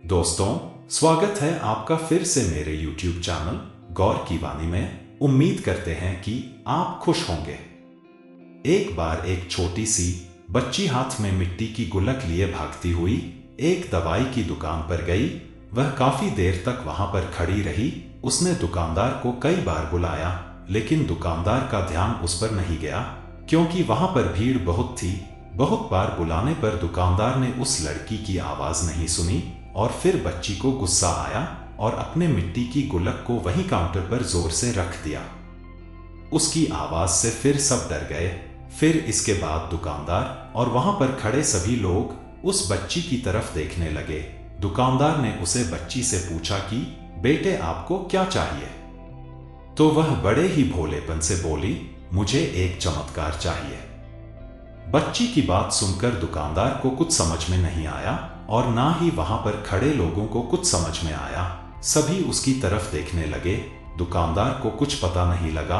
दोस्तों, स्वागत है आपका फिर से मेरे YouTube चैनल गौर की वाणी में। उम्मीद करते हैं कि आप खुश होंगे। एक बार एक छोटी सी बच्ची हाथ में मिट्टी की गुल्लक लिए भागती हुई एक दवाई की दुकान पर गई। वह काफी देर तक वहां पर खड़ी रही। उसने दुकानदार को कई बार बुलाया, लेकिन दुकानदार का ध्यान उस पर नहीं गया, क्योंकि वहां पर भीड़ बहुत थी। बहुत बार बुलाने पर दुकानदार ने उस लड़की की आवाज नहीं सुनी और फिर बच्ची को गुस्सा आया और अपने मिट्टी की गुल्लक को वहीं काउंटर पर जोर से रख दिया। उसकी आवाज से फिर सब डर गए। फिर इसके बाद दुकानदार और वहां पर खड़े सभी लोग उस बच्ची की तरफ देखने लगे। दुकानदार ने उसे बच्ची से पूछा कि बेटे, आपको क्या चाहिए? तो वह बड़े ही भोलेपन से बोली, मुझे एक चमत्कार चाहिए। बच्ची की बात सुनकर दुकानदार को कुछ समझ में नहीं आया और ना ही वहां पर खड़े लोगों को कुछ समझ में आया। सभी उसकी तरफ देखने लगे। दुकानदार को कुछ पता नहीं लगा।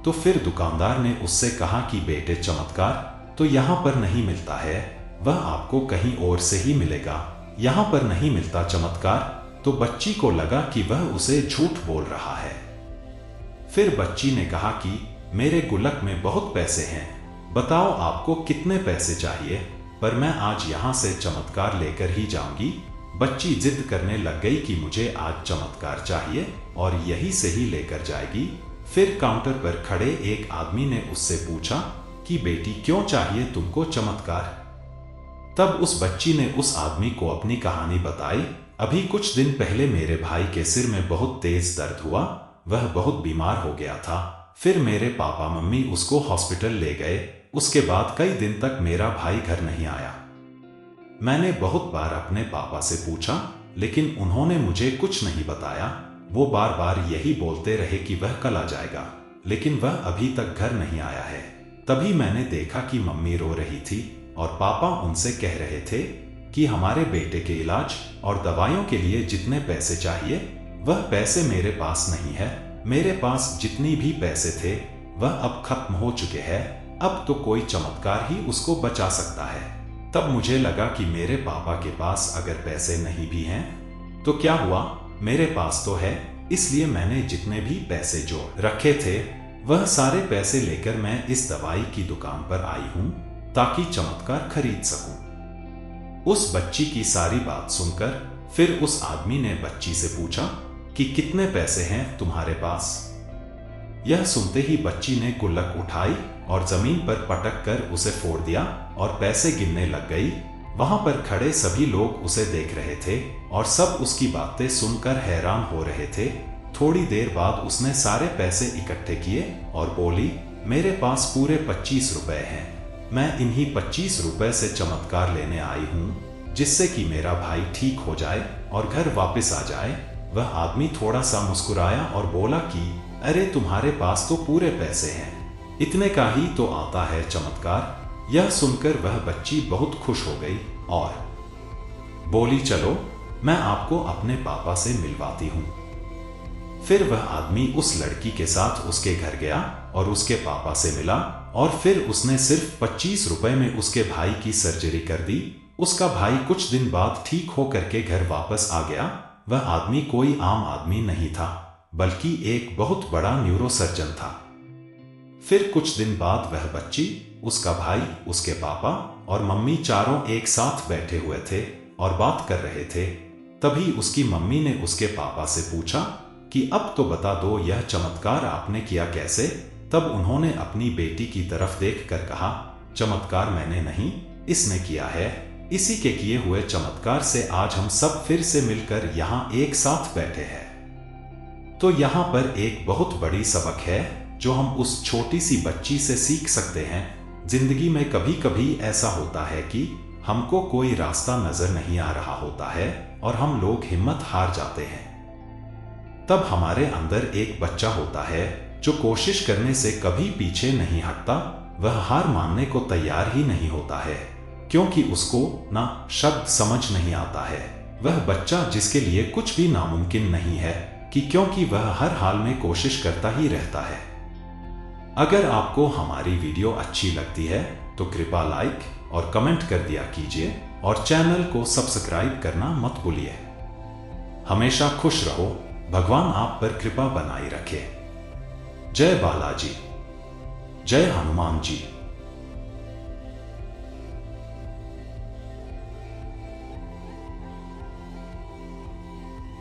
तो फिर दुकानदार ने उससे कहा कि बेटे, चमत्कार तो यहाँ पर नहीं मिलता है, वह आपको कहीं और से ही मिलेगा। यहाँ पर नहीं मिलता चमत्कार। तो बच्ची को लगा कि वह उसे झूठ बोल रहा है। फिर बच्ची ने कहा कि मेरे गुल्लक में बहुत पैसे हैं, बताओ आपको कितने पैसे चाहिए, पर मैं आज यहाँ से चमत्कार लेकर ही जाऊंगी। बच्ची जिद करने लग गई कि मुझे आज चमत्कार चाहिए और यही से ही लेकर जाएगी। फिर काउंटर पर खड़े एक आदमी ने उससे पूछा कि बेटी, क्यों चाहिए तुमको चमत्कार? तब उस बच्ची ने उस आदमी को अपनी कहानी बताई। अभी कुछ दिन पहले मेरे भाई के सिर में बहुत तेज दर्द हुआ, वह बहुत बीमार हो गया था। फिर मेरे पापा मम्मी उसको हॉस्पिटल ले गए। उसके बाद कई दिन तक मेरा भाई घर नहीं आया। मैंने बहुत बार अपने पापा से पूछा, लेकिन उन्होंने मुझे कुछ नहीं बताया। वो बार बार यही बोलते रहे कि वह कल आ जाएगा, लेकिन वह अभी तक घर नहीं आया है। तभी मैंने देखा कि मम्मी रो रही थी और पापा उनसे कह रहे थे कि हमारे बेटे के इलाज और दवाइयों के लिए जितने पैसे चाहिए, वह पैसे मेरे पास नहीं है। मेरे पास जितनी भी पैसे थे वह अब खत्म हो चुके हैं। अब तो कोई चमत्कार ही उसको बचा सकता है। तब मुझे लगा कि मेरे पापा के पास अगर पैसे नहीं भी हैं तो क्या हुआ, मेरे पास तो है। इसलिए मैंने जितने भी पैसे जो रखे थे वह सारे पैसे लेकर मैं इस दवाई की दुकान पर आई हूं, ताकि चमत्कार खरीद सकूं। उस बच्ची की सारी बात सुनकर फिर उस आदमी ने बच्ची से पूछा कि कितने पैसे हैं तुम्हारे पास? यह सुनते ही बच्ची ने गुल्लक उठाई और जमीन पर पटक कर उसे फोड़ दिया और पैसे गिनने लग गई। वहां पर खड़े सभी लोग उसे देख रहे थे और सब उसकी बातें सुनकर हैरान हो रहे थे। थोड़ी देर बाद उसने सारे पैसे इकट्ठे किए और बोली, मेरे पास पूरे 25 रुपए हैं। मैं इन्हीं 25 रुपए से चमत्कार लेने आई हूँ, जिससे कि मेरा भाई ठीक हो जाए और घर वापस आ जाए। वह आदमी थोड़ा सा मुस्कुराया और बोला कि अरे, तुम्हारे पास तो पूरे पैसे हैं, इतने का ही तो आता है चमत्कार। यह सुनकर वह बच्ची बहुत खुश हो गई और बोली, चलो मैं आपको अपने पापा से मिलवाती हूं। फिर वह आदमी उस लड़की के साथ उसके घर गया और उसके पापा से मिला और फिर उसने सिर्फ 25 रुपए में उसके भाई की सर्जरी कर दी। उसका भाई कुछ दिन बाद ठीक होकर के घर वापस आ गया। वह आदमी कोई आम आदमी नहीं था, बल्कि एक बहुत बड़ा न्यूरोसर्जन था। फिर कुछ दिन बाद वह बच्ची, उसका भाई, उसके पापा और मम्मी चारों एक साथ बैठे हुए थे और बात कर रहे थे। तभी उसकी मम्मी ने उसके पापा से पूछा कि अब तो बता दो, यह चमत्कार आपने किया कैसे? तब उन्होंने अपनी बेटी की तरफ देखकर कहा, चमत्कार मैंने नहीं, इसने किया है। इसी के किए हुए चमत्कार से आज हम सब फिर से मिलकर यहाँ एक साथ बैठे हैं। तो यहाँ पर एक बहुत बड़ी सबक है जो हम उस छोटी सी बच्ची से सीख सकते हैं। जिंदगी में कभी कभी ऐसा होता है कि हमको कोई रास्ता नजर नहीं आ रहा होता है और हम लोग हिम्मत हार जाते हैं। तब हमारे अंदर एक बच्चा होता है जो कोशिश करने से कभी पीछे नहीं हटता। वह हार मानने को तैयार ही नहीं होता है, क्योंकि उसको ना शब्द समझ नहीं आता है। वह बच्चा जिसके लिए कुछ भी नामुमकिन नहीं है, कि क्योंकि वह हर हाल में कोशिश करता ही रहता है। अगर आपको हमारी वीडियो अच्छी लगती है तो कृपया लाइक और कमेंट कर दिया कीजिए और चैनल को सब्सक्राइब करना मत भूलिए। हमेशा खुश रहो, भगवान आप पर कृपा बनाए रखे। जय बालाजी, जय हनुमान जी।